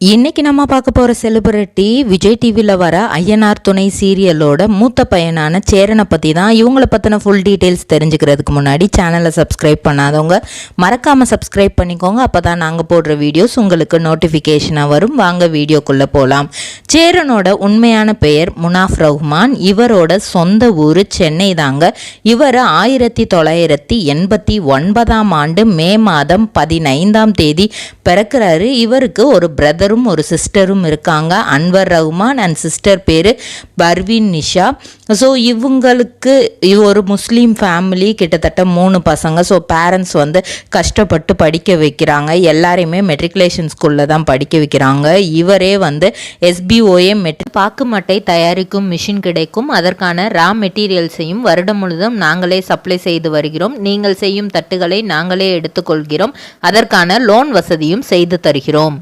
இன்னைக்கு நம்ம பார்க்க போகிற செலிபிரிட்டி விஜய் டிவியில் வர ஐயனார் துணை சீரியலோட மூத்த பையனான சேரனை பற்றி தான். இவங்கள பற்றின ஃபுல் டீட்டெயில்ஸ் தெரிஞ்சுக்கிறதுக்கு முன்னாடி சேனலை சப்ஸ்கிரைப் பண்ணாதவங்க மறக்காமல் சப்ஸ்கிரைப் பண்ணிக்கோங்க. அப்போ தான் நாங்கள் போடுற வீடியோஸ் உங்களுக்கு நோட்டிஃபிகேஷனாக வரும். வாங்க வீடியோக்குள்ளே போகலாம். சேரனோட உண்மையான பெயர் முனாஃப் ரஹ்மான். இவரோட சொந்த ஊர் சென்னை தாங்க. இவர் 1989 ஆண்டு மே மாதம் 15ஆம் தேதி பிறக்கிறாரு. இவருக்கு ஒரு பிரதரும் ஒரு சிஸ்டரும் இருக்காங்க. அன்வர் ரஹ்மான் அண்ட் சிஸ்டர் பேர் பர்வீன் நிஷா. ஸோ இவங்களுக்கு ஒரு முஸ்லீம் ஃபேமிலி, கிட்டத்தட்ட 3 பசங்க. ஸோ பேரண்ட்ஸ் கஷ்டப்பட்டு படிக்க வைக்கிறாங்க. எல்லாரையுமே மெட்ரிகுலேஷன் ஸ்கூலில் தான் படிக்க வைக்கிறாங்க. இவரே SBOA பாக்கு மட்டை தயாரிக்கும் மிஷின் கிடைக்கும். அதற்கான ரா மெட்டீரியல்ஸையும் வருடம் முழுவதும் நாங்களே சப்ளை செய்து வருகிறோம். நீங்கள் செய்யும் தட்டுகளை நாங்களே எடுத்துக்கொள்கிறோம். அதற்கான லோன் வசதியும் செய்து தருகிறோம்.